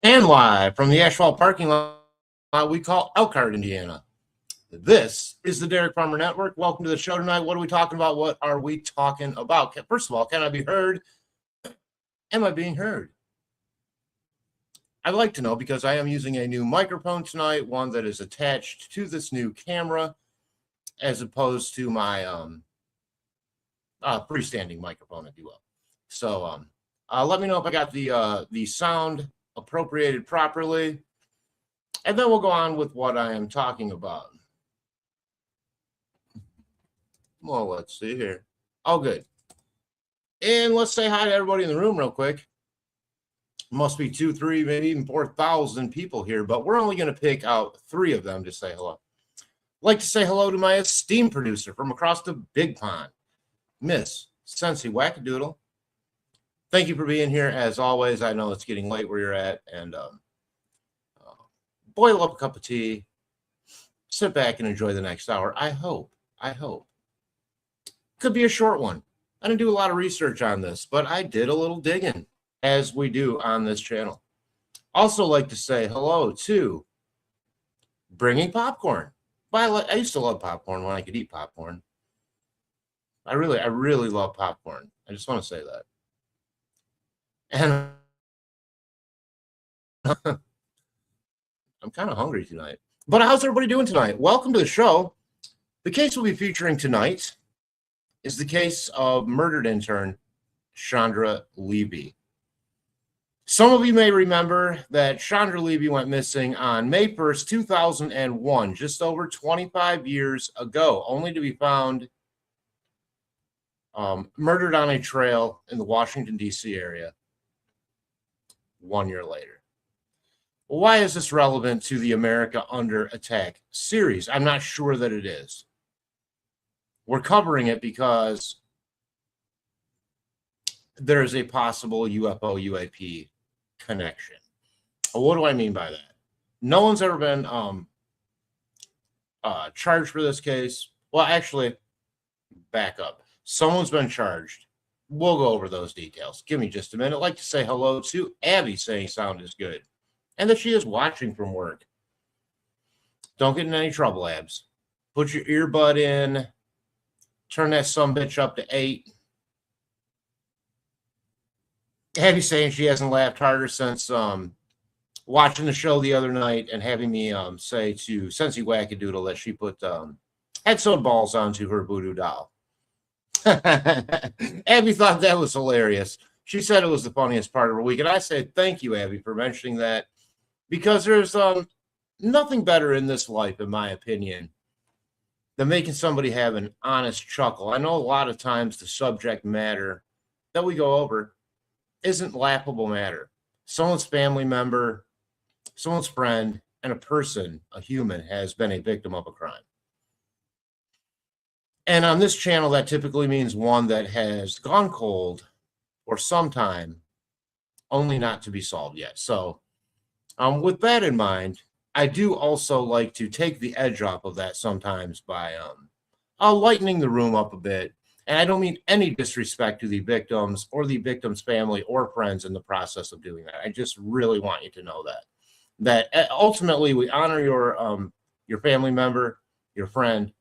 And live from the asphalt parking lot we call Elkhart, Indiana. This is the Derek Farmer Network. Welcome to the show tonight. What are we talking about? What are we talking about? First of all, can I be heard? Am I being heard? I'd like to know because I am using a new microphone tonight, one that is attached to this new camera as opposed to my freestanding microphone, if you will. So let me know if I got the sound appropriated properly, and then we'll go on with what I am talking about. Well, let's see here. Oh, good. And let's say hi to everybody in the room real quick. Must be 2, 3, maybe even 4,000 people here, but we're only going to pick out 3 of them to say hello. I'd like to say hello to my esteemed producer from across the big pond, Miss Sensi Wackadoodle. Thank you for being here. As always, I know it's getting late where you're at, and boil up a cup of tea, sit back and enjoy the next hour. I hope. Could be a short one. I didn't do a lot of research on this, but I did a little digging, as we do on this channel. Also like to say hello to Bringing Popcorn. I used to love popcorn when I could eat popcorn. I really love popcorn. I just want to say that. And I'm kind of hungry tonight. But how's everybody doing tonight? Welcome to the show. The case we'll be featuring tonight is the case of murdered intern Chandra Levy. Some of you may remember that Chandra Levy went missing on May 1st, 2001, just over 25 years ago, only to be found murdered on a trail in the Washington, D.C. area 1 year later. Why is this relevant to the America Under Attack series? I'm not sure that it is. We're covering it because there is a possible UFO UAP connection. What do I mean by that? No one's ever been charged for this case. Well, actually, back up. Someone's been charged. We'll go over those details. Give me just a minute. I'd like to say hello to Abby, saying sound is good, and that she is watching from work. Don't get in any trouble, Abs. Put your earbud in. Turn that sumbitch up to 8. Abby saying she hasn't laughed harder since watching the show the other night and having me say to Sensi Wackadoodle that she put had sewed balls onto her voodoo doll. Abby thought that was hilarious. She said it was the funniest part of her week. And I said, thank you, Abby, for mentioning that, because there's nothing better in this life, in my opinion, than making somebody have an honest chuckle. I know a lot of times the subject matter that we go over isn't laughable matter. Someone's family member, someone's friend, and a person, a human, has been a victim of a crime. And on this channel, that typically means one that has gone cold for some time, only not to be solved yet. So with that in mind, I do also like to take the edge off of that sometimes by lightening the room up a bit. And I don't mean any disrespect to the victims or the victim's family or friends in the process of doing that. I just really want you to know that ultimately we honor your family member, your friend,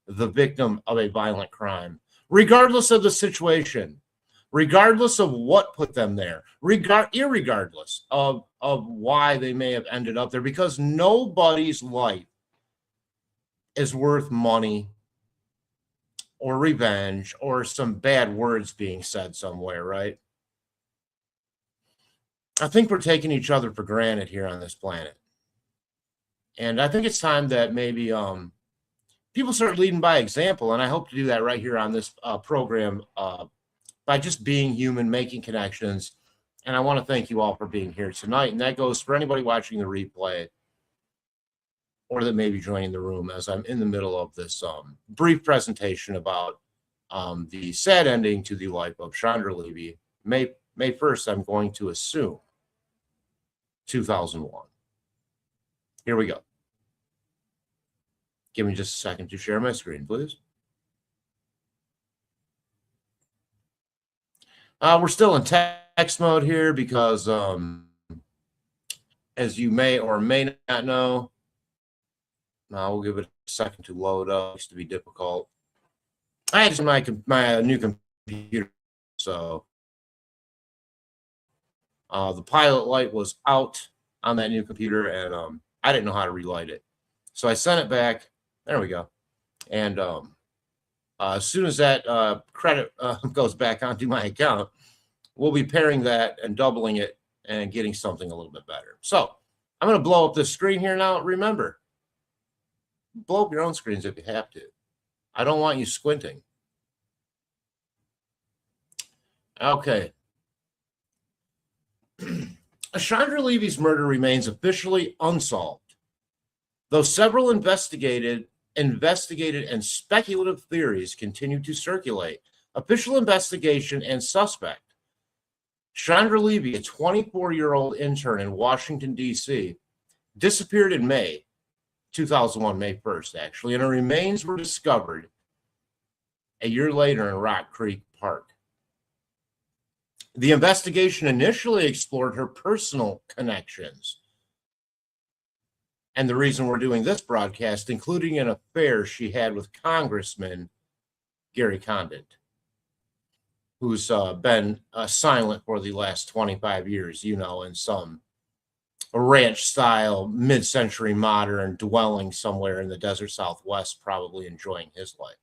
the victim of a violent crime, regardless of the situation, regardless of what put them there, irregardless of why they may have ended up there, because nobody's life is worth money or revenge or some bad words being said somewhere, right? I think we're taking each other for granted here on this planet. And I think it's time that maybe people start leading by example, and I hope to do that right here on this program by just being human, making connections. And I want to thank you all for being here tonight. And that goes for anybody watching the replay or that may be joining the room as I'm in the middle of this brief presentation about the sad ending to the life of Chandra Levy. May 1st, I'm going to assume 2001. Here we go. Give me just a second to share my screen, please. We're still in text mode here because, as you may or may not know, we'll give it a second to load up. It used to be difficult. I had my new computer, so the pilot light was out on that new computer, and I didn't know how to relight it. So I sent it back. There we go. And as soon as that credit goes back onto my account, we'll be pairing that and doubling it and getting something a little bit better. So I'm going to blow up this screen here now. Remember, blow up your own screens if you have to. I don't want you squinting. Okay. Chandra Levy's murder remains officially unsolved, though several investigated and speculative theories continue to circulate. Official investigation and suspect. Chandra Levy, a 24-year-old intern in Washington, D.C., disappeared in May 2001, May 1st, actually, and her remains were discovered a year later in Rock Creek Park. The investigation initially explored her personal connections and the reason we're doing this broadcast, including an affair she had with Congressman Gary Condit, who's been silent for the last 25 years, in some a ranch-style, mid-century modern dwelling somewhere in the desert Southwest, probably enjoying his life.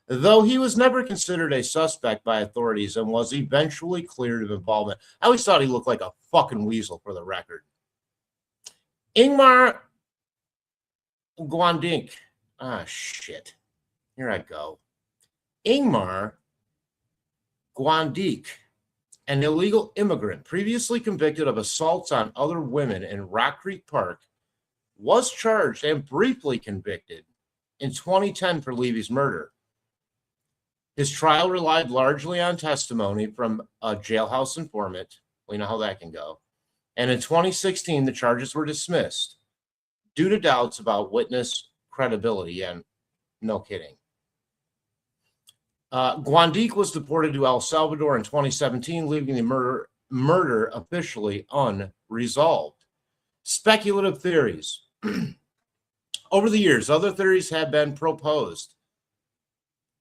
Though he was never considered a suspect by authorities and was eventually cleared of involvement. I always thought he looked like a fucking weasel, for the record. Ingmar Guandink. Ah, shit. Here I go. Ingmar Guandink, an illegal immigrant previously convicted of assaults on other women in Rock Creek Park, was charged and briefly convicted in 2010 for Levy's murder. His trial relied largely on testimony from a jailhouse informant. We know how that can go. And in 2016, the charges were dismissed due to doubts about witness credibility. And no kidding. Guandique was deported to El Salvador in 2017, leaving the murder officially unresolved. Speculative theories. Over the years, other theories have been proposed.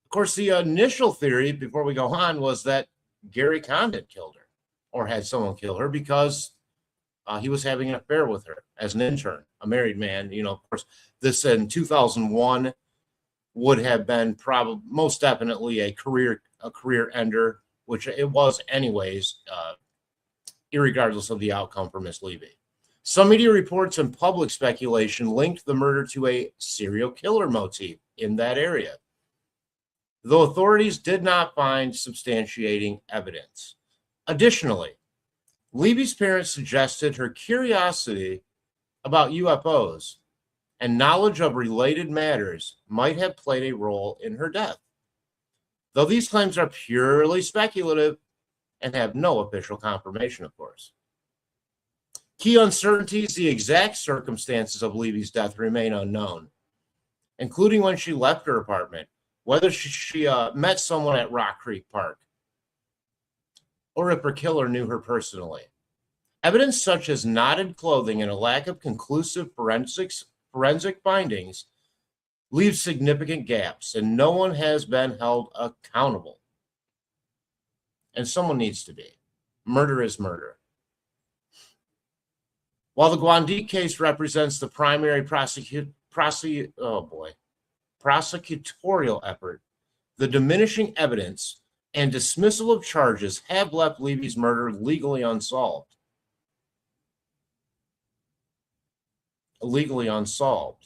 Of course, the initial theory, before we go on, was that Gary Condon killed her or had someone kill her because he was having an affair with her as an intern, a married man. You know, of course, this in 2001 would have been probably most definitely a career ender, which it was anyways, irregardless of the outcome for Miss Levy. Some media reports and public speculation linked the murder to a serial killer motif in that area, though authorities did not find substantiating evidence. Additionally, Levy's parents suggested her curiosity about UFOs and knowledge of related matters might have played a role in her death, though these claims are purely speculative and have no official confirmation, of course. Key uncertainties, the exact circumstances of Levy's death remain unknown, including when she left her apartment, whether she met someone at Rock Creek Park, or if her killer knew her personally. Evidence such as knotted clothing and a lack of conclusive forensic findings leave significant gaps, and no one has been held accountable. And someone needs to be. Murder is murder. While the Guandique case represents the primary prosecutorial effort, the diminishing evidence and dismissal of charges have left Levy's murder legally unsolved. Legally unsolved.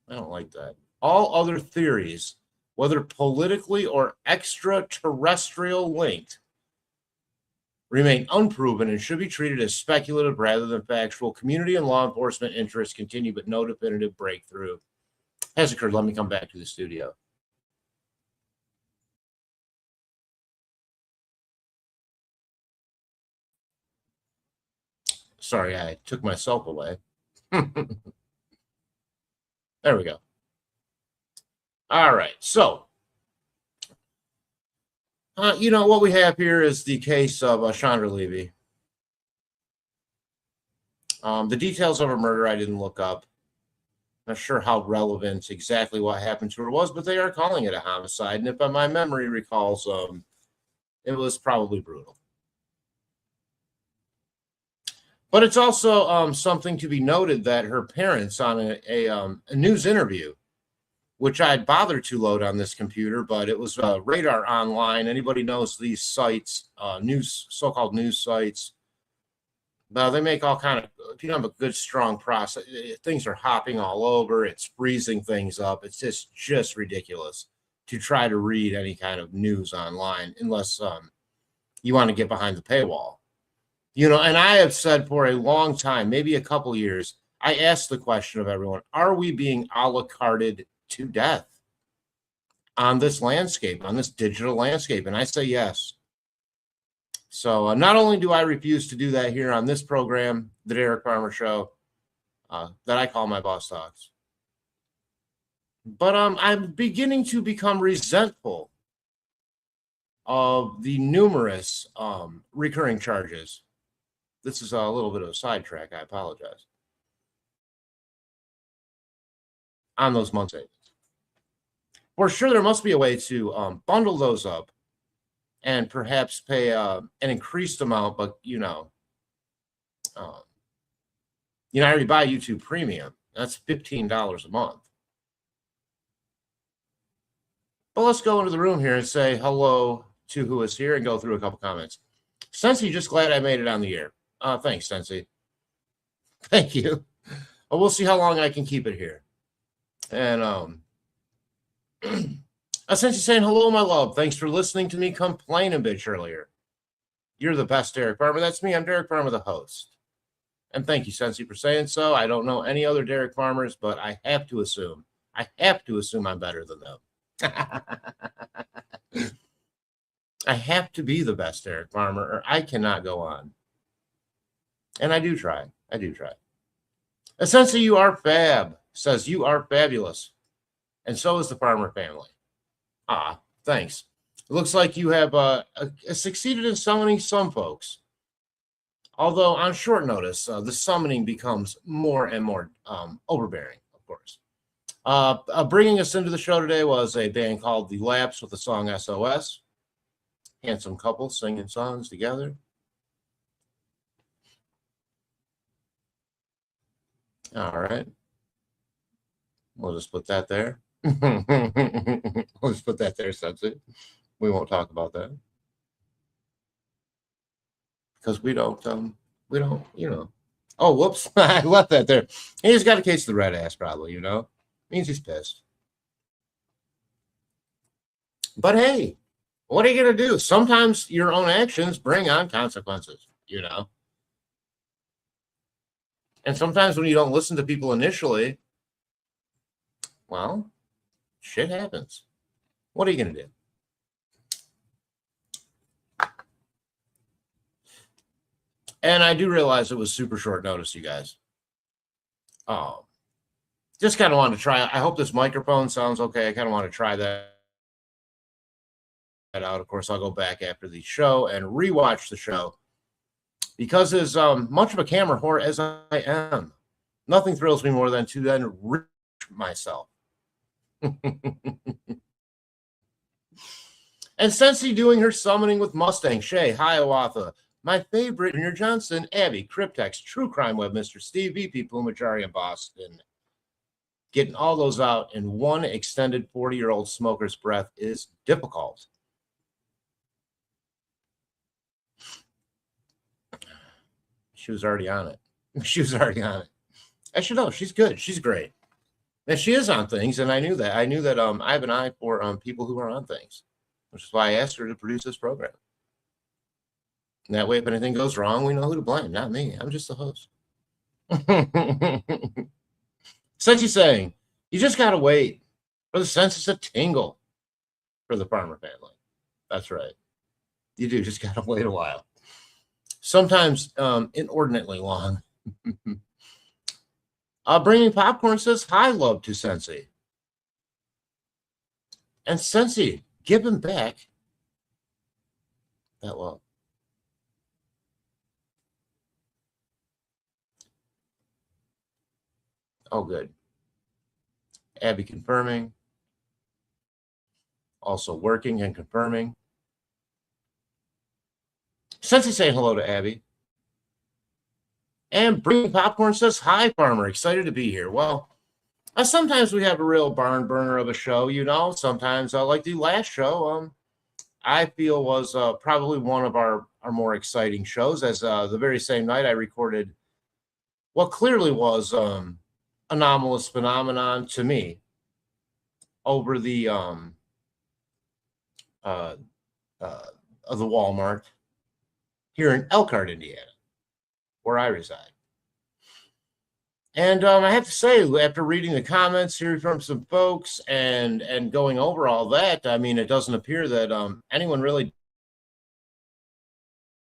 I don't like that. All other theories, whether politically or extraterrestrial linked, remain unproven and should be treated as speculative rather than factual. Community and law enforcement interests continue, but no definitive breakthrough has occurred. Let me come back to the studio. Sorry, I took myself away. There we go. All right, so you know, what we have here is the case of Chandra Levy. The details of her murder I didn't look up. Not sure how relevant exactly what happened to her was, but they are calling it a homicide. And if my memory recalls, it was probably brutal. But it's also something to be noted that her parents on a news interview, which I bothered to load on this computer, but it was Radar Online. Anybody knows these sites, so-called news sites. They make all kind of, if you don't have a good, strong process, things are hopping all over. It's freezing things up. It's just ridiculous to try to read any kind of news online unless you want to get behind the paywall. You know, and I have said for a long time, maybe a couple years, I asked the question of everyone, are we being a la carted to death on this landscape, on this digital landscape? And I say yes. So not only do I refuse to do that here on this program, the Derek Farmer Show, that I call my boss talks, but I'm beginning to become resentful of the numerous recurring charges. This is a little bit of a sidetrack. I apologize. On those month savings. For sure, there must be a way to bundle those up and perhaps pay an increased amount, but I already buy YouTube Premium. That's $15 a month. But let's go into the room here and say hello to who is here and go through a couple comments. Sensi, just glad I made it on the air. Thanks, Sensi. Thank you. Well, we'll see how long I can keep it here. And Sensi saying, hello, my love. Thanks for listening to me complain a bitch earlier. You're the best, Derek Farmer. That's me. I'm Derek Farmer, the host. And thank you, Sensi, for saying so. I don't know any other Derek Farmers, but I have to assume I'm better than them. I have to be the best Derek Farmer, or I cannot go on. And I do try. Essentially, you are fab, says you are fabulous. And so is the Farmer family. Thanks. It looks like you have succeeded in summoning some folks. Although on short notice, the summoning becomes more and more overbearing, of course. Bringing us into the show today was a band called The Laps with the song SOS. Handsome couple singing songs together. All right. We'll just put that there. We'll just put that there, Sensi. We won't talk about that. Because we don't, Oh, whoops. I left that there. He's got a case of the red ass, probably, Means he's pissed. But hey, what are you going to do? Sometimes your own actions bring on consequences, And sometimes when you don't listen to people initially, well, shit happens. What are you going to do? And I do realize it was super short notice, you guys. Just kind of wanted to try. I hope this microphone sounds okay. I kind of want to try that out. Of course, I'll go back after the show and rewatch the show. Because as much of a camera whore as I am, nothing thrills me more than to then reach myself. And Sensi doing her summoning with Mustang, Shay, Hiawatha, my favorite, Junior Johnson, Abby, Cryptex, True Crime Web, Mr. Steve, VP, Pumachari, and Boston. Getting all those out in one extended 40-year-old smoker's breath is difficult. She was already on it. I should know. She's good. She's great. And she is on things, and I knew that. I have an eye for people who are on things, which is why I asked her to produce this program. And that way, if anything goes wrong, we know who to blame. Not me. I'm just the host. Sensi's saying, you just got to wait for the census to tingle for the Farmer family. That's right. You do just got to wait a while. Sometimes inordinately long. Bringing Popcorn says, hi, love to Sensi. And Sensi, give him back that love. Oh, good. Abby confirming. Also working and confirming. Sensi saying hello to Abby. And Bringing Popcorn says, hi, Farmer. Excited to be here. Well, sometimes we have a real barn burner of a show, Sometimes, like the last show, I feel was probably one of our more exciting shows, as the very same night I recorded what clearly was anomalous phenomenon to me over the Walmart here in Elkhart, Indiana, where I reside. And I have to say, after reading the comments here from some folks and going over all that, I mean, it doesn't appear that anyone really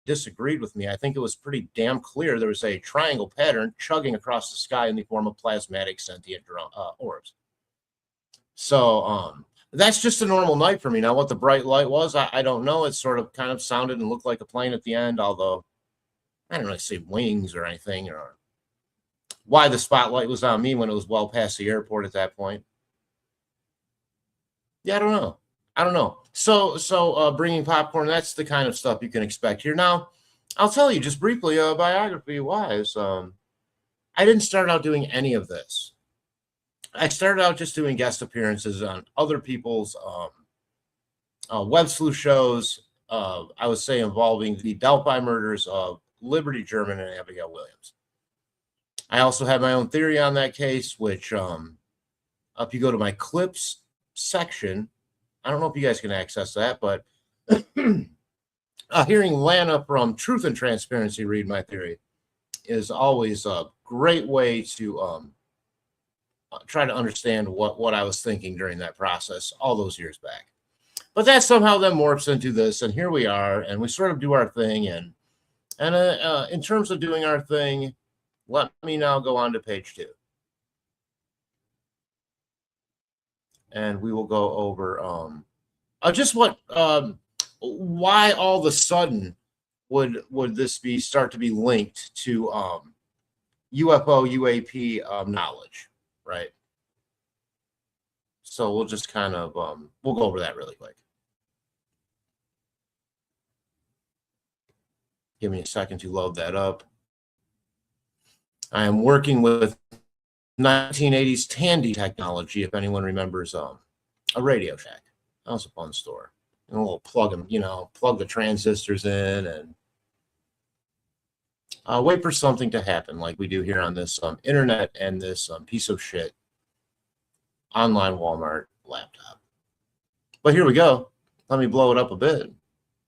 disagreed with me. I think it was pretty damn clear there was a triangle pattern chugging across the sky in the form of plasmatic sentient orbs. So that's just a normal night for me. Now, what the bright light was, I don't know. It sort of kind of sounded and looked like a plane at the end, although I didn't really see wings or anything, or why the spotlight was on me when it was well past the airport at that point. Yeah, I don't know. I don't know. So bringing popcorn, that's the kind of stuff you can expect here. Now, I'll tell you just briefly, biography wise, I didn't start out doing any of this. I started out just doing guest appearances on other people's web sleuth shows. I would say involving the Delphi murders of Liberty German and Abigail Williams. I also have my own theory on that case, which if you go to my clips section, I don't know if you guys can access that, but hearing Lana from Truth and Transparency read my theory is always a great way to try to understand what I was thinking during that process all those years back. But that somehow then morphs into this, and here we are, and we sort of do our thing. And in terms of doing our thing, let me now go on to page 2. And we will go over just what why all of a sudden would this be start to be linked to UFO UAP knowledge, right? So we'll just kind of we'll go over that really quick. Give me a second to load that up. I am working with 1980s Tandy technology, if anyone remembers a Radio Shack. That was a fun store. And we'll plug them, plug the transistors in and wait for something to happen like we do here on this internet and this piece of shit online Walmart laptop. But here we go. Let me blow it up a bit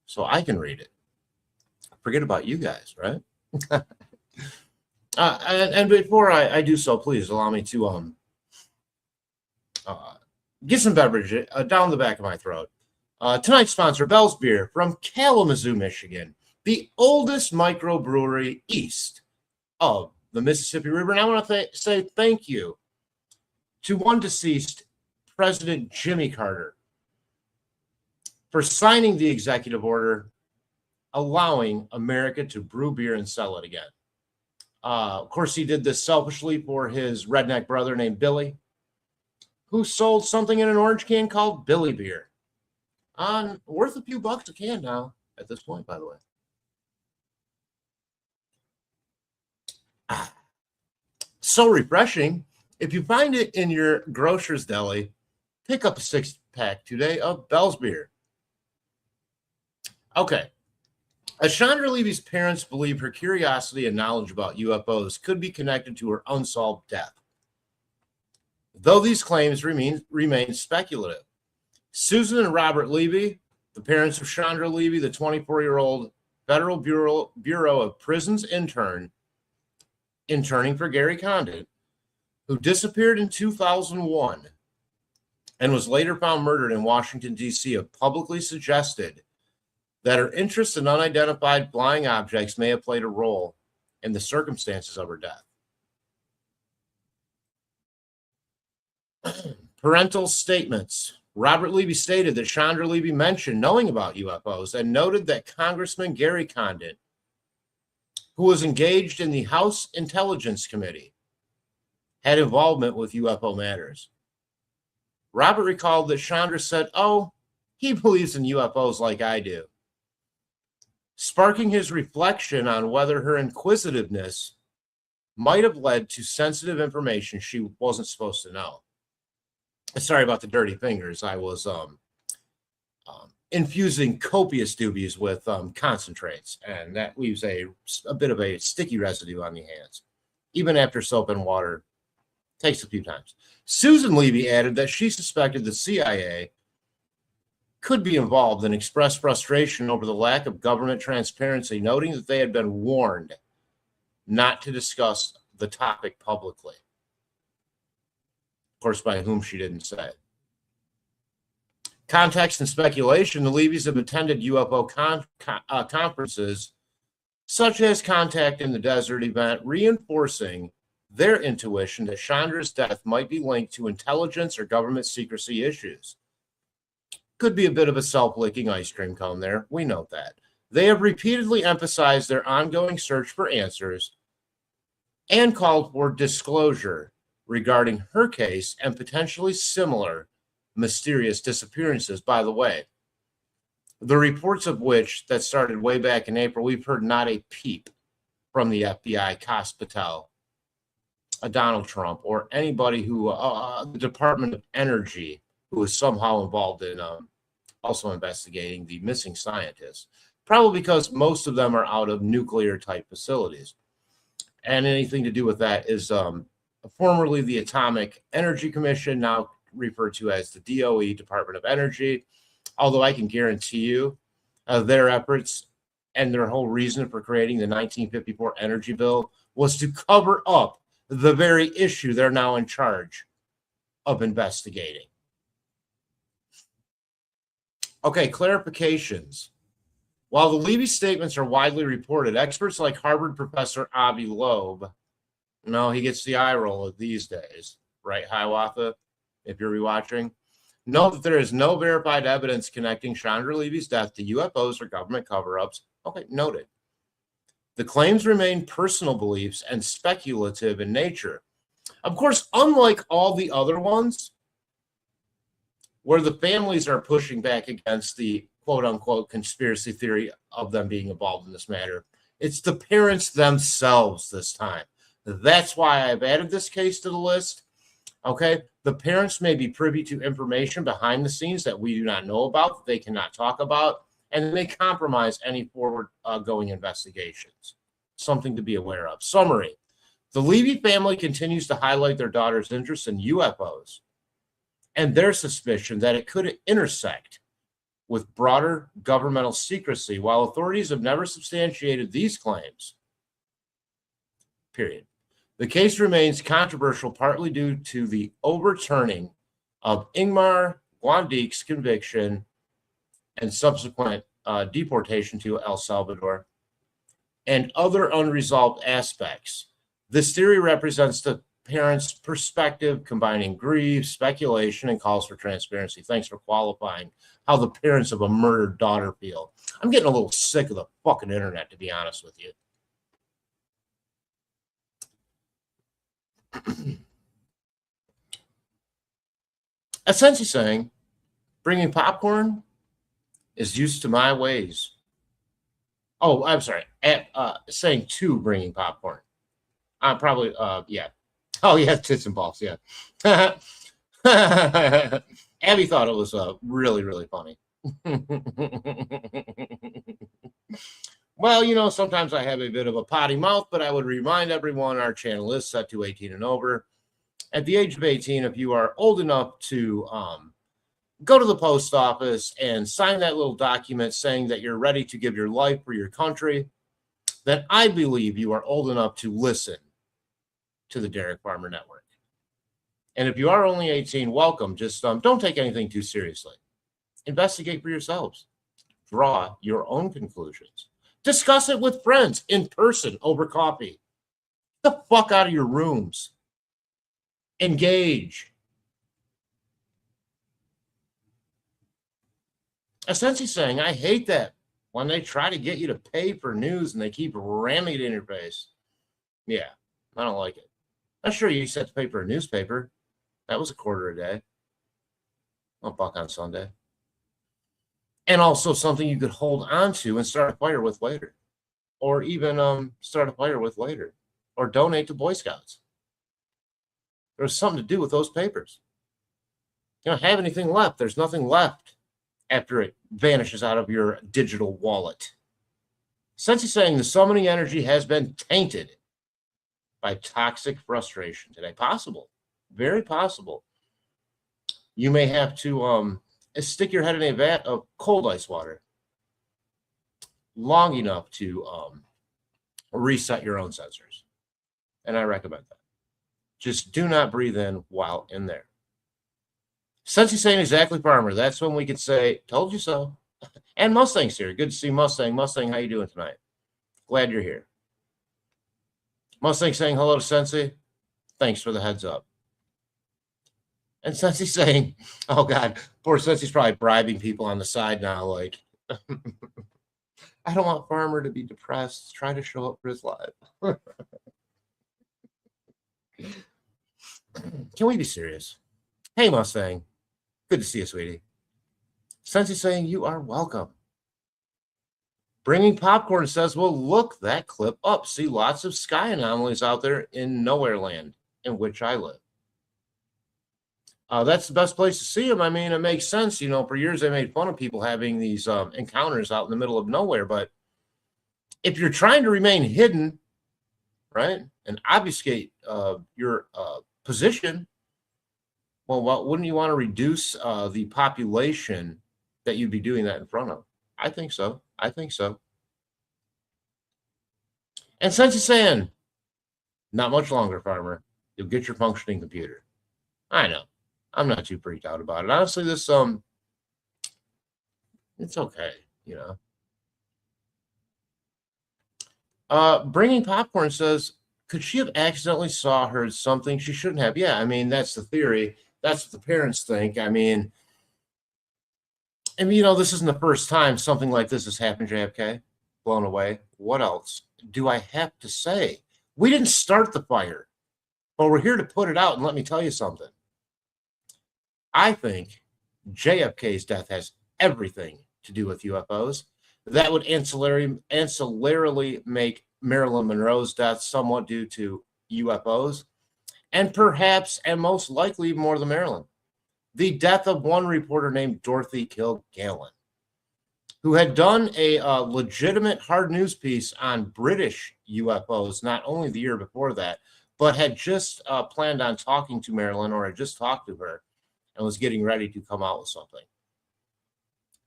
so I can read it. Forget about you guys, right? And before I do so, please allow me to get some beverage down the back of my throat. Tonight's sponsor, Bell's Beer from Kalamazoo, Michigan, the oldest microbrewery east of the Mississippi River. And I want to say thank you to one deceased President Jimmy Carter for signing the executive order allowing America to brew beer and sell it again. Of course, he did this selfishly for his redneck brother named Billy, who sold something in an orange can called Billy Beer. Worth a few bucks a can now at this point, by the way. So refreshing. If you find it in your grocer's deli, pick up a 6-pack today of Bell's Beer. Okay. As Chandra Levy's parents believe her curiosity and knowledge about UFOs could be connected to her unsolved death, though these claims remain speculative. Susan and Robert Levy, the parents of Chandra Levy, the 24-year-old Federal Bureau of Prisons interning for Gary Condit, who disappeared in 2001 and was later found murdered in Washington, D.C., have publicly suggested that her interest in unidentified flying objects may have played a role in the circumstances of her death. Parental statements. Robert Levy stated that Chandra Levy mentioned knowing about UFOs and noted that Congressman Gary Condit, who was engaged in the House Intelligence Committee, had involvement with UFO matters. Robert recalled that Chandra said, "Oh, he believes in UFOs like I do," sparking his reflection on whether her inquisitiveness might have led to sensitive information she wasn't supposed to know. Sorry about the dirty fingers. I was infusing copious doobies with concentrates, and that leaves a bit of a sticky residue on the hands. Even after soap and water, takes a few times. Susan Levy added that she suspected the CIA could be involved and expressed frustration over the lack of government transparency, noting that they had been warned not to discuss the topic publicly. Of course, by whom she didn't say. Context and speculation, the Levys have attended UFO conferences, such as Contact in the Desert event, reinforcing their intuition that Chandra's death might be linked to intelligence or government secrecy issues. Could be a bit of a self-licking ice cream cone there. We note that. They have repeatedly emphasized their ongoing search for answers and called for disclosure regarding her case and potentially similar mysterious disappearances. By the way, the reports of which that started way back in April, we've heard not a peep from the FBI, Kos Patel, Donald Trump, or anybody who, the Department of Energy, who is somehow involved in also investigating the missing scientists, probably because most of them are out of nuclear type facilities. And anything to do with that is formerly the Atomic Energy Commission, now referred to as the DOE, Department of Energy. Although I can guarantee you their efforts and their whole reason for creating the 1954 energy bill was to cover up the very issue they're now in charge of investigating. Okay, clarifications. While the Levy statements are widely reported, experts like Harvard professor Avi Loeb, no, he gets the eye roll these days, right, Hiawatha, if you're rewatching, note that there is no verified evidence connecting Chandra Levy's death to UFOs or government cover-ups. Okay, noted. The claims remain personal beliefs and speculative in nature. Of course, unlike all the other ones, where the families are pushing back against the quote-unquote conspiracy theory of them being involved in this matter, it's the parents themselves this time. That's why I've added this case to the list. Okay, the parents may be privy to information behind the scenes that we do not know about, that they cannot talk about, and may compromise any forward-going investigations. Something to be aware of. Summary. The Levy family continues to highlight their daughter's interest in UFOs and their suspicion that it could intersect with broader governmental secrecy, while authorities have never substantiated these claims. Period. The case remains controversial, partly due to the overturning of Ingmar Guandique's conviction and subsequent deportation to El Salvador and other unresolved aspects. This theory represents the parents' perspective, combining grief, speculation, and calls for transparency. Thanks for qualifying how the parents of a murdered daughter feel. I'm getting a little sick of the fucking internet, to be honest with you. Essentially saying, bringing popcorn is used to my ways. Oh, I'm sorry. Saying to bringing popcorn. Probably, yeah. Oh, yeah, tits and balls, yeah. Abby thought it was really, really funny. Well, you know, sometimes I have a bit of a potty mouth, but I would remind everyone our channel is set to 18 and over. At the age of 18, if you are old enough to go to the post office and sign that little document saying that you're ready to give your life for your country, then I believe you are old enough to listen to the Derek Farmer Network. And if you are only 18, welcome. Just don't take anything too seriously. Investigate for yourselves. Draw your own conclusions. Discuss it with friends in person over coffee. Get the fuck out of your rooms. Engage. Essentially saying, I hate that when they try to get you to pay for news and they keep ramming it in your face. Yeah, I don't like it. I'm sure you used to have to pay for a newspaper. That was $0.25 a day. $1 on Sunday. And also something you could hold on to and start a fire with later. Or even start a fire with later. Or donate to Boy Scouts. There's something to do with those papers. You don't have anything left. There's nothing left after it vanishes out of your digital wallet. Essentially saying the summoning energy has been tainted by toxic frustration today. Possible. Very possible. You may have to stick your head in a vat of cold ice water long enough to reset your own sensors. And I recommend that. Just do not breathe in while in there. Since he's saying exactly, Farmer, that's when we could say, told you so. And Mustang's here. Good to see Mustang. Mustang, how you doing tonight? Glad you're here. Mustang saying hello to Sensei. Thanks for the heads up. And Sensei's saying, oh, God, poor Sensei's probably bribing people on the side now. Like, I don't want Farmer to be depressed. Try to show up for his live. Can we be serious? Hey, Mustang. Good to see you, sweetie. Sensei saying you are welcome. Bringing Popcorn says, well, look that clip up. See lots of sky anomalies out there in nowhere land in which I live. That's the best place to see them. I mean, it makes sense. You know, for years they made fun of people having these encounters out in the middle of nowhere. But if you're trying to remain hidden, right, and obfuscate your position, well, wouldn't you want to reduce the population that you'd be doing that in front of? I think so. I think so. And since you're saying, not much longer, farmer, you'll get your functioning computer. I know. I'm not too freaked out about it. Honestly, this it's okay, you know. Bringing Popcorn says, could she have accidentally saw her something she shouldn't have? Yeah, I mean, that's the theory. That's what the parents think. I mean, you know, this isn't the first time something like this has happened, JFK. Blown away. What else do I have to say? We didn't start the fire, but we're here to put it out. And let me tell you something. I think JFK's death has everything to do with UFOs. That would ancillarily make Marilyn Monroe's death somewhat due to UFOs, and perhaps, and most likely, more than Marilyn, the death of one reporter named Dorothy Kilgallen, who had done a legitimate hard news piece on British UFOs, not only the year before that, but had just planned on talking to Marilyn, or had just talked to her, and was getting ready to come out with something.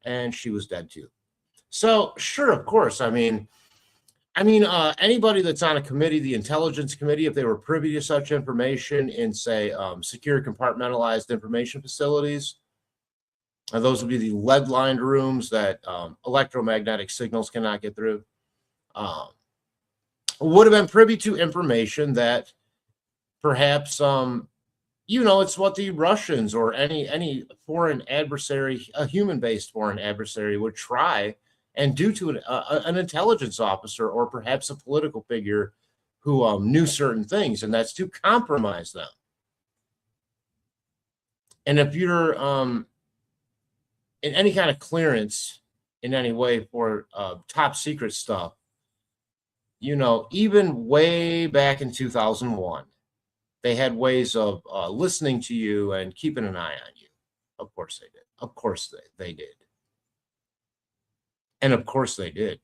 And she was dead too. So sure, of course. I mean, anybody that's on a committee, the intelligence committee, if they were privy to such information in, say, secure compartmentalized information facilities, and those would be the lead-lined rooms that electromagnetic signals cannot get through, would have been privy to information that perhaps, you know, it's what the Russians or any foreign adversary, a human-based foreign adversary, would try and do to an intelligence officer or perhaps a political figure who knew certain things, and that's to compromise them. And if you're in any kind of clearance in any way for top secret stuff, you know, even way back in 2001, they had ways of listening to you and keeping an eye on you. Of course they did. Of course they did. And of course they did.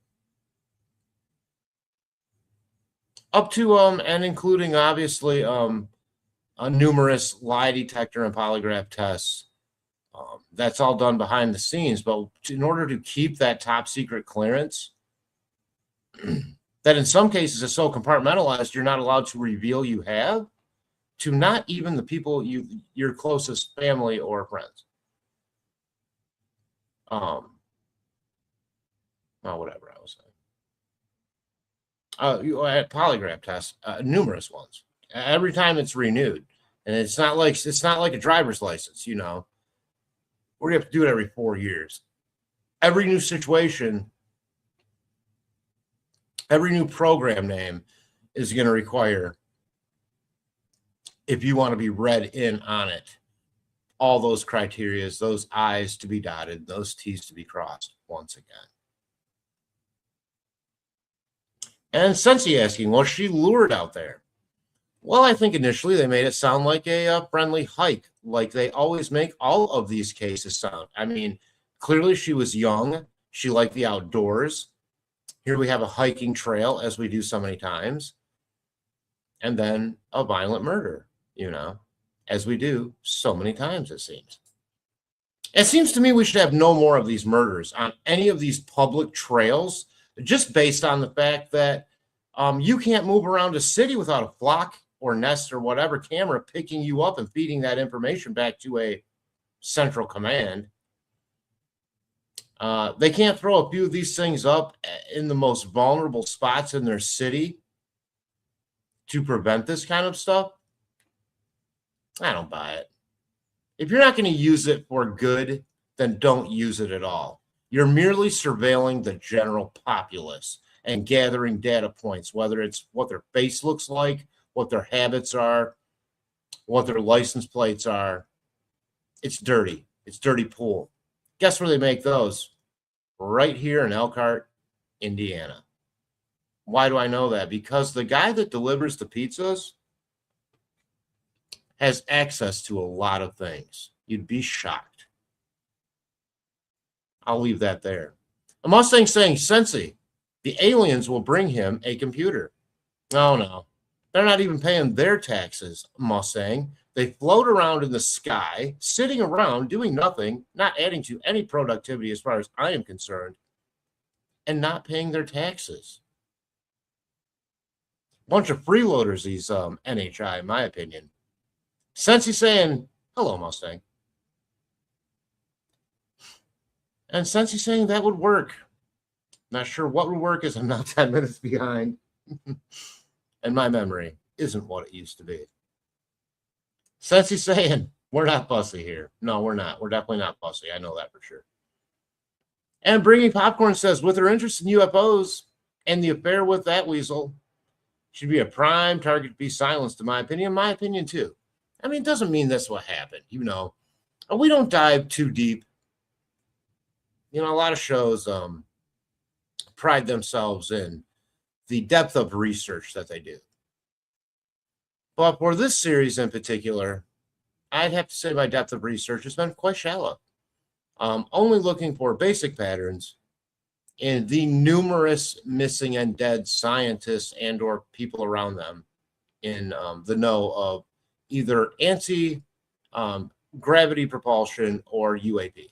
Up to and including, obviously, numerous lie detector and polygraph tests. That's all done behind the scenes. But in order to keep that top secret clearance, that in some cases is so compartmentalized, you're not allowed to reveal you have to not even the people your closest family or friends. Whatever I was saying. You had polygraph tests, numerous ones. Every time it's renewed, and it's not like a driver's license, you know. We're gonna have to do it every 4 years. Every new situation, every new program name is going to require, if you want to be read in on it, all those criterias, those I's to be dotted, those T's to be crossed once again. And Sensei asking, was she lured out there? Well, I think initially they made it sound like a friendly hike, like they always make all of these cases sound. I mean, clearly she was young. She liked the outdoors. Here we have a hiking trail, as we do so many times. And then a violent murder, you know, as we do so many times, it seems. It seems to me we should have no more of these murders on any of these public trails, just based on the fact that you can't move around a city without a flock or nest or whatever camera picking you up and feeding that information back to a central command. They can't throw a few of these things up in the most vulnerable spots in their city to prevent this kind of stuff. I don't buy it. If you're not going to use it for good, then don't use it at all. You're merely surveilling the general populace and gathering data points, whether it's what their face looks like, what their habits are, what their license plates are. It's dirty. It's dirty pool. Guess where they make those? Right here in Elkhart, Indiana. Why do I know that? Because the guy that delivers the pizzas has access to a lot of things. You'd be shocked. I'll leave that there. A Mustang saying, Sensi, the aliens will bring him a computer. No. They're not even paying their taxes, Mustang. They float around in the sky, sitting around, doing nothing, not adding to any productivity as far as I am concerned, and not paying their taxes. Bunch of freeloaders, these NHI, in my opinion. Sensi saying, hello, Mustang. And Sensi saying that would work. Not sure what would work as I'm not 10 minutes behind. And my memory isn't what it used to be. Sensi saying, we're not fussy here. No, we're not. We're definitely not fussy. I know that for sure. And Bringing Popcorn says, with her interest in UFOs and the affair with that weasel, should be a prime target to be silenced, in my opinion. My opinion, too. I mean, it doesn't mean that's what happened. You know, we don't dive too deep. You know, a lot of shows pride themselves in the depth of research that they do. But for this series in particular, I'd have to say my depth of research has been quite shallow. Only looking for basic patterns in the numerous missing and dead scientists and or people around them in the know of either anti-gravity propulsion or UAP.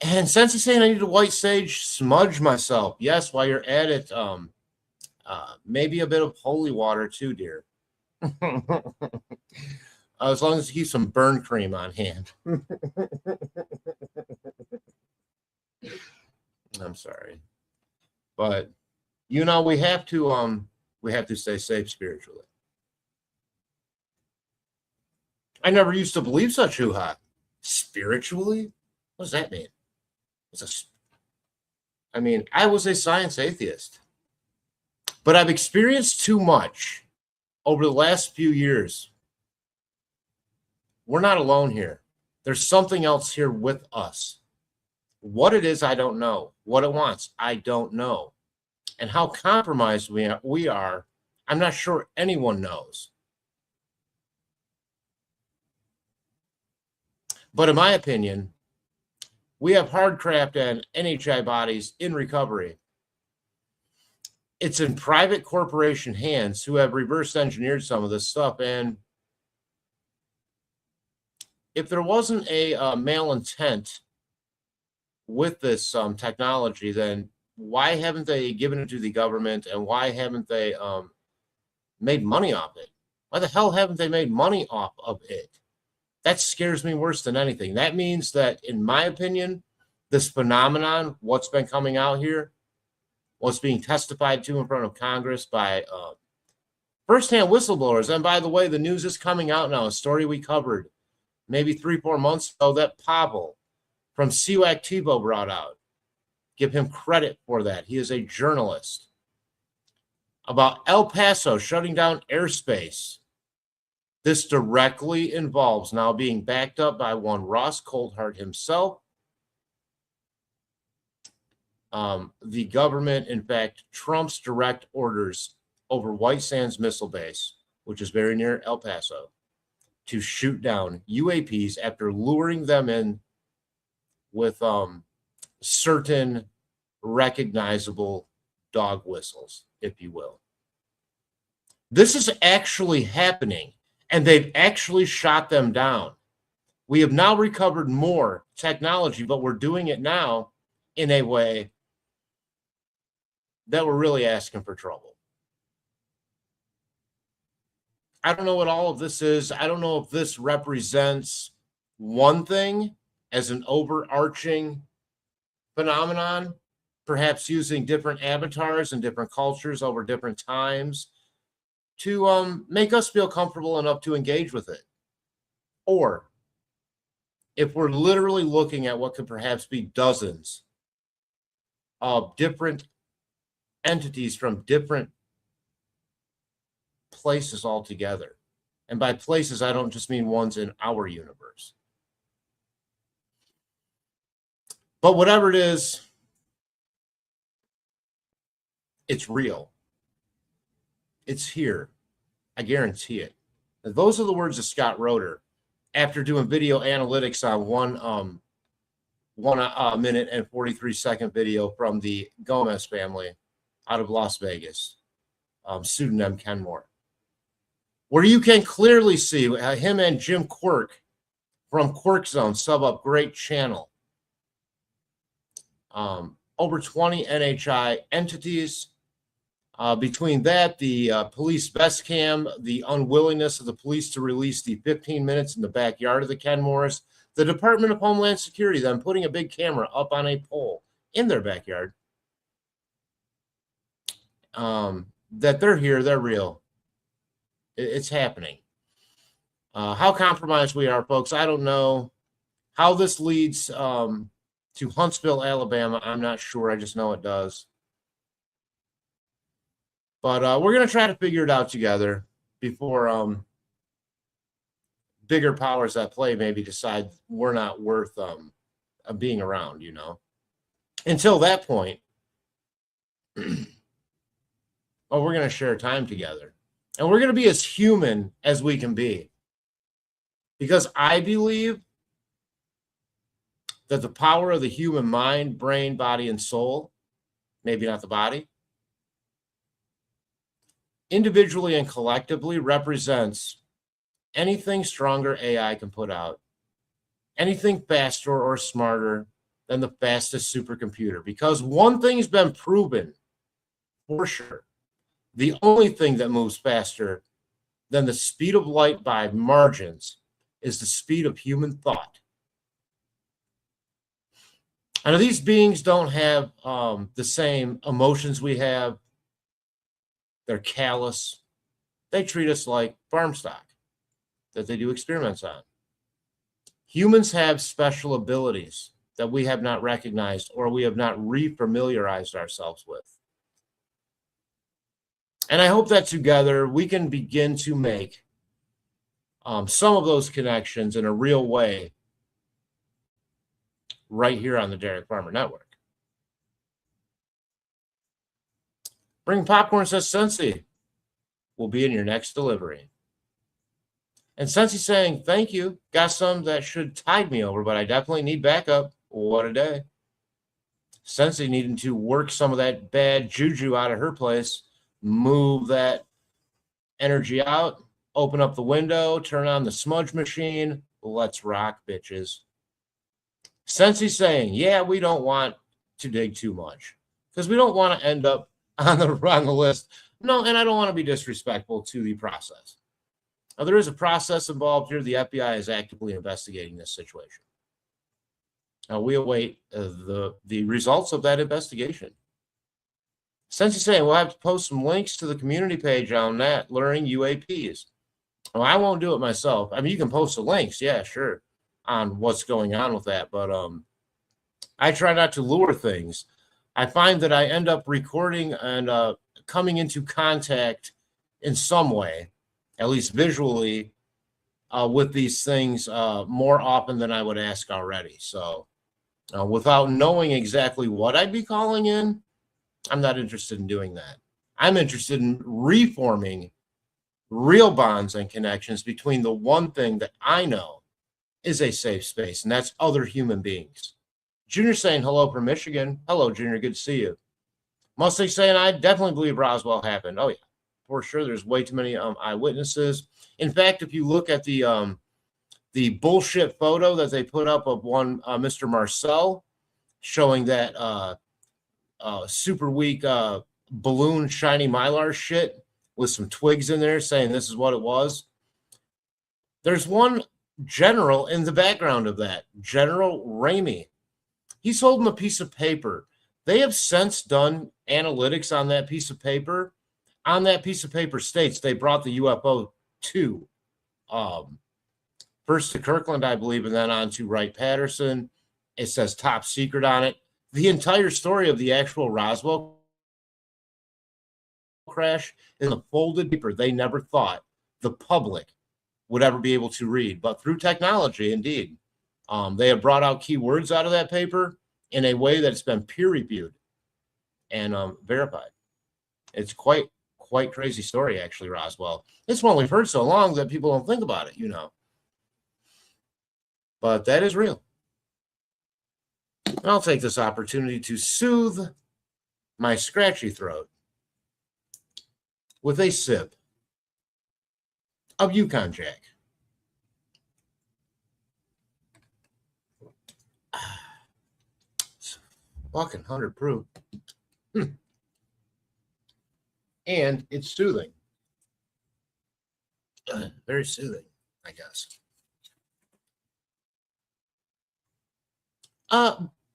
And Sensi saying I need a white sage smudge myself. Yes, while you're at it, maybe a bit of holy water too, dear. As long as you keep some burn cream on hand. I'm sorry, but you know we have to stay safe spiritually. I never used to believe such hoo-ha. Spiritually? What does that mean? I was a science atheist, but I've experienced too much over the last few years. We're not alone here. There's something else here with us. What it is, I don't know. What it wants, I don't know. And how compromised we are, I'm not sure anyone knows. But in my opinion, we have hardcraft and NHI bodies in recovery. It's in private corporation hands who have reverse engineered some of this stuff. And if there wasn't a malintent with this technology, then why haven't they given it to the government, and why haven't they made money off it? Why the hell haven't they made money off of it? That scares me worse than anything. That means that, in my opinion, this phenomenon, what's been coming out here, what's being testified to in front of Congress by firsthand whistleblowers. And by the way, the news is coming out now, a story we covered maybe 3-4 months ago that Pavel from CWAC TiVo brought out. Give him credit for that. He is a journalist. About El Paso shutting down airspace. This directly involves, now being backed up by one Ross Coulthart himself, the government, in fact, Trump's direct orders over White Sands Missile Base, which is very near El Paso, to shoot down UAPs after luring them in with certain recognizable dog whistles, if you will. This is actually happening, and they've actually shot them down. We have now recovered more technology, but we're doing it now in a way that we're really asking for trouble. I don't know what all of this is. I don't know if this represents one thing as an overarching phenomenon, perhaps using different avatars and different cultures over different times to make us feel comfortable enough to engage with it. Or if we're literally looking at what could perhaps be dozens of different entities from different places altogether. And by places, I don't just mean ones in our universe. But whatever it is, it's real. It's here. I guarantee it. And those are the words of Scott Roeder after doing video analytics on one minute and 43-second video from the Gomez family out of Las Vegas, pseudonym Kenmore, where you can clearly see him and Jim Quirk from Quirk Zone sub up great channel. Over 20 NHI entities. Between that, the police vest cam, the unwillingness of the police to release the 15 minutes in the backyard of the Kenmores, the Department of Homeland Security then putting a big camera up on a pole in their backyard. That they're here, they're real. It's happening. How compromised we are, folks, I don't know. How this leads to Huntsville, Alabama, I'm not sure. I just know it does. But we're going to try to figure it out together before bigger powers at play maybe decide we're not worth being around, you know. Until that point, we're going to share time together. And we're going to be as human as we can be. Because I believe that the power of the human mind, brain, body, and soul, maybe not the body, individually and collectively represents anything stronger AI can put out, anything faster or smarter than the fastest supercomputer. Because one thing's been proven for sure. The only thing that moves faster than the speed of light by margins is the speed of human thought. And these beings don't have the same emotions we have. They're callous. They treat us like farm stock that they do experiments on. Humans have special abilities that we have not recognized or we have not refamiliarized ourselves with. And I hope that together we can begin to make some of those connections in a real way right here on the Derek Farmer Network. Bring popcorn, says Sensi. Will be in your next delivery. And Sensi saying, thank you. Got some that should tide me over, but I definitely need backup. What a day. Sensi needing to work some of that bad juju out of her place. Move that energy out. Open up the window. Turn on the smudge machine. Let's rock, bitches. Sensi saying, yeah, we don't want to dig too much. Because we don't want to end up on the list. No, and I don't want to be disrespectful to the process. Now, there is a process involved here. The FBI is actively investigating this situation. Now, we await the results of that investigation. Since you're saying we'll have to post some links to the community page on that, learning UAPs. Well, I won't do it myself. I mean, you can post the links, yeah, sure, on what's going on with that. But I try not to lure things. I find that I end up recording and coming into contact in some way, at least visually, with these things more often than I would ask already. So without knowing exactly what I'd be calling in, I'm not interested in doing that. I'm interested in reforming real bonds and connections between the one thing that I know is a safe space, and that's other human beings. Junior saying hello from Michigan. Hello, Junior. Good to see you. Mustang saying I definitely believe Roswell happened. Oh, yeah, for sure. There's way too many eyewitnesses. In fact, if you look at the bullshit photo that they put up of one Mr. Marcel showing that super weak balloon shiny mylar shit with some twigs in there saying this is what it was. There's one general in the background of that, General Ramey. He's holding a piece of paper. They have since done analytics on that piece of paper. On that piece of paper states they brought the UFO to first to Kirkland, I believe, and then on to Wright-Patterson. It says top secret on it. The entire story of the actual Roswell crash in the folded paper, they never thought the public would ever be able to read. But through technology, indeed, they have brought out key words out of that paper in a way that's been peer-reviewed and verified. It's quite crazy story, actually, Roswell. It's one we've heard so long that people don't think about it, But that is real. And I'll take this opportunity to soothe my scratchy throat with a sip of Yukon Jack. It's fucking 100 proof. And it's soothing. Very soothing, I guess.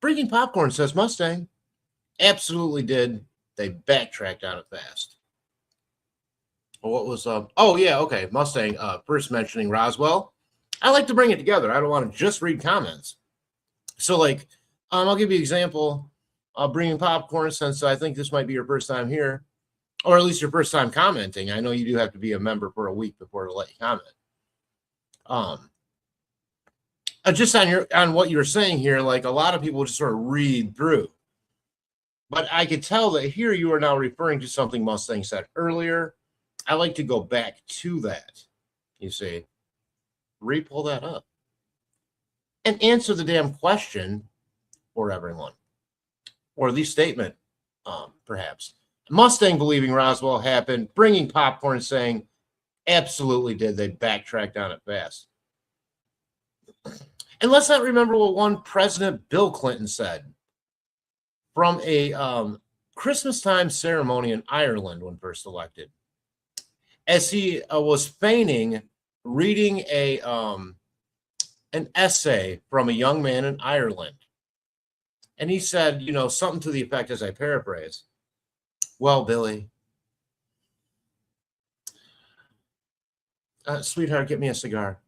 Breaking Popcorn says Mustang. Absolutely did. They backtracked on it fast. What was oh yeah, okay. Mustang first mentioning Roswell. I like to bring it together. I don't want to just read comments. So like I'll give you an example of Bringing Popcorn, since I think this might be your first time here, or at least your first time commenting. I know you do have to be a member for a week before to let you comment. Just on what you're saying here, like a lot of people just sort of read through. But I could tell that here you are now referring to something Mustang said earlier. I like to go back to that, you see. Re-pull that up. And answer the damn question for everyone. Or the statement, perhaps. Mustang believing Roswell happened, Bringing Popcorn saying, absolutely did. They backtracked on it fast. And let's not remember what one President Bill Clinton said from a Christmas time ceremony in Ireland when first elected, as he was feigning reading an essay from a young man in Ireland. And he said, something to the effect, as I paraphrase, well, Billy, sweetheart, get me a cigar.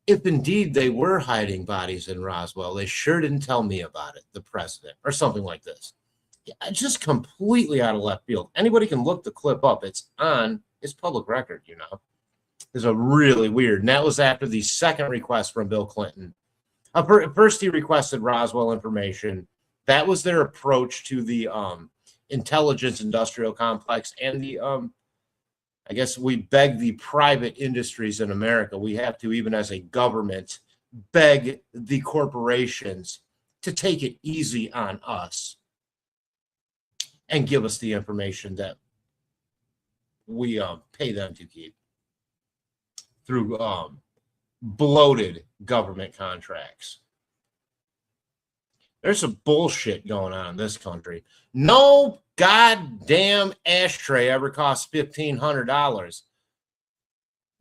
If indeed they were hiding bodies in Roswell, they sure didn't tell me about it, the president, or something like this. Yeah, just completely out of left field. Anybody can look the clip up. It's public record, It's a really weird. And that was after the second request from Bill Clinton. First, he requested Roswell information. That was their approach to the intelligence industrial complex and the I guess we beg the private industries in America. We have to, even as a government, beg the corporations to take it easy on us and give us the information that we pay them to keep through bloated government contracts. There's some bullshit going on in this country. No goddamn ashtray ever cost $1,500.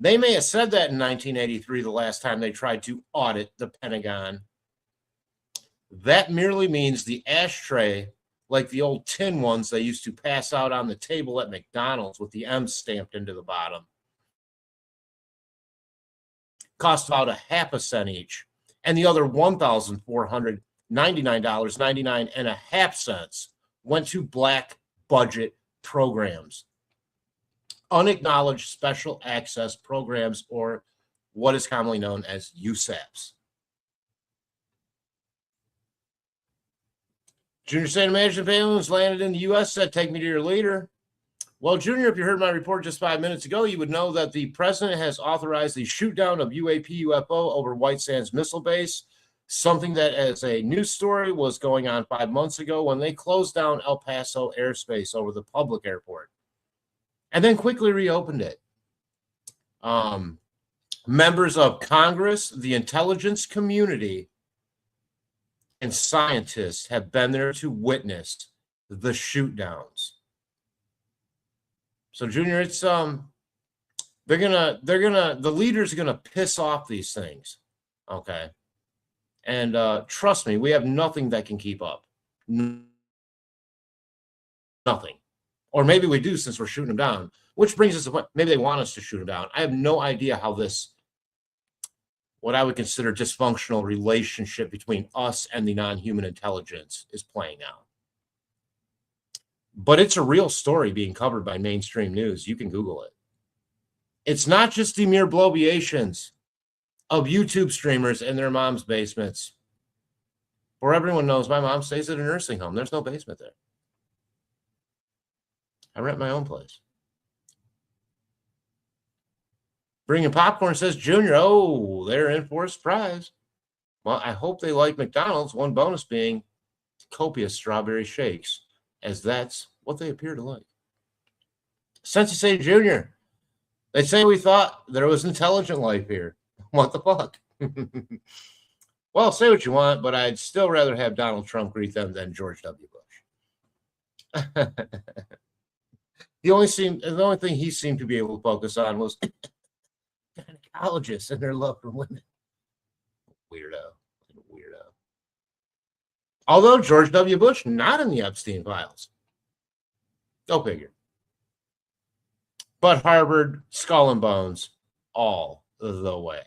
They may have said that in 1983, the last time they tried to audit the Pentagon. That merely means the ashtray, like the old tin ones they used to pass out on the table at McDonald's with the M stamped into the bottom, cost about a half a cent each. And the other $1,499.99 went to black budget programs, unacknowledged special access programs, or what is commonly known as USAPs. Junior said, imagine if aliens landed in the U.S., said, take me to your leader. Well, Junior, if you heard my report just 5 minutes ago, you would know that the president has authorized the shoot down of UAP UFO over White Sands Missile Base, something that as a news story was going on 5 months ago when they closed down El Paso airspace over the public airport and then quickly reopened it. Members of Congress, the intelligence community, and scientists have been there to witness the shoot downs. So Junior, it's the leaders are gonna piss off these things. Okay. And trust me, we have nothing that can keep up. Nothing. Or maybe we do, since we're shooting them down, which brings us to what maybe they want us to shoot them down. I have no idea how this, what I would consider dysfunctional relationship between us and the non-human intelligence is playing out. But it's a real story being covered by mainstream news. You can Google it. It's not just the mere bloviations of YouTube streamers in their mom's basements. Where everyone knows my mom stays at a nursing home. There's no basement there. I rent my own place. Bringing popcorn says, Junior, oh, they're in for a surprise. Well, I hope they like McDonald's, one bonus being copious strawberry shakes, as that's what they appear to like. Sensei say, Junior, they say we thought there was intelligent life here. What the fuck? Well, say what you want, but I'd still rather have Donald Trump greet them than George W. Bush. The only thing he seemed to be able to focus on was gynecologists and their love for women. Weirdo. Although George W. Bush not in the Epstein files. Go figure. But Harvard, skull and bones, all the way.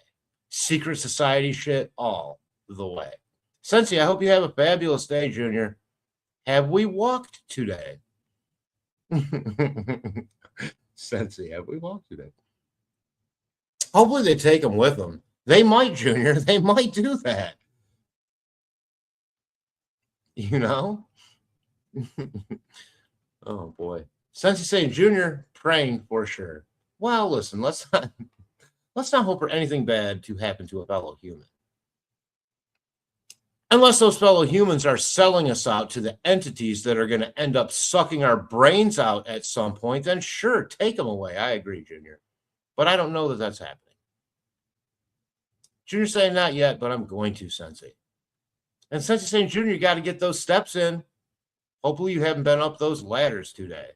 Secret society shit, all the way. Sensei, I hope you have a fabulous day, Junior. Have we walked today? Sensei, have we walked today? Hopefully they take them with them. They might, Junior. They might do that. You know? Oh, boy. Sensei saying, Junior, praying for sure. Well, listen, let's not hope for anything bad to happen to a fellow human. Unless those fellow humans are selling us out to the entities that are going to end up sucking our brains out at some point, then sure, take them away. I agree, Junior. But I don't know that that's happening. Junior saying not yet, but I'm going to, Sensei. And Sensei saying, Junior, you got to get those steps in. Hopefully you haven't been up those ladders today.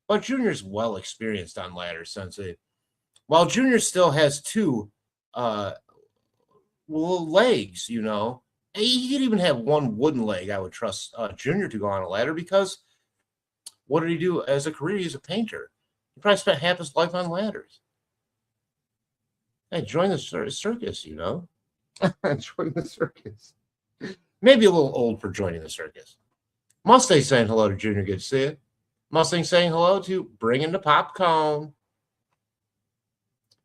But Junior's well experienced on ladders, Sensei. While Junior still has two legs, you know. He could even have one wooden leg. I would trust Junior to go on a ladder because what did he do as a career? He's a painter. He probably spent half his life on ladders. Hey, join the circus, you know. Join the circus. Maybe a little old for joining the circus. Mustang saying hello to Junior. Good to see you. Mustang saying hello to bringing the popcorn.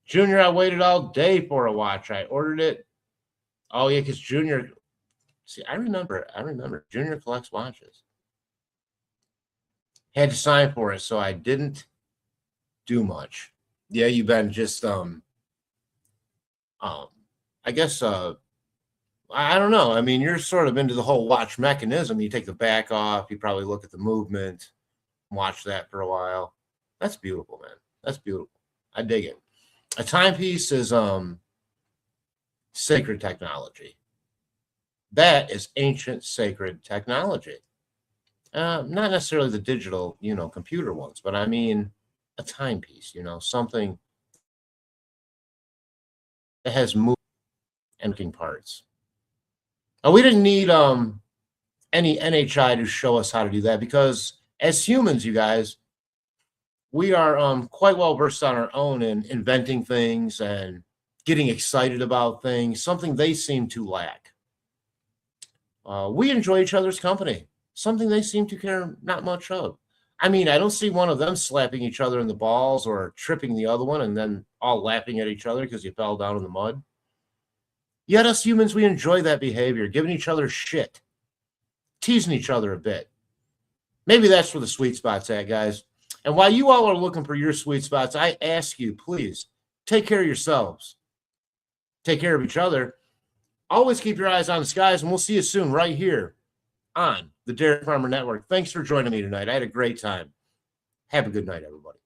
Junior, I waited all day for a watch. I ordered it. Oh, yeah, because Junior... See, I remember. Junior collects watches. Had to sign for it, so I didn't do much. Yeah, you've been just, I guess, I don't know. I mean, you're sort of into the whole watch mechanism. You take the back off. You probably look at the movement, watch that for a while. That's beautiful, man. That's beautiful. I dig it. A timepiece is sacred technology. That is ancient sacred technology. Not necessarily the digital, computer ones, but I mean a timepiece, something that has moving and looking parts. Now, we didn't need any NHI to show us how to do that because as humans, you guys, we are quite well versed on our own in inventing things and getting excited about things, something they seem to lack. We enjoy each other's company, something they seem to care not much of. I mean, I don't see one of them slapping each other in the balls or tripping the other one and then all laughing at each other because you fell down in the mud. Yet us humans, we enjoy that behavior, giving each other shit, teasing each other a bit. Maybe that's where the sweet spot's at, guys. And while you all are looking for your sweet spots, I ask you, please, take care of yourselves. Take care of each other. Always keep your eyes on the skies, and we'll see you soon right here on the Dairy Farmer Network. Thanks for joining me tonight. I had a great time. Have a good night, everybody.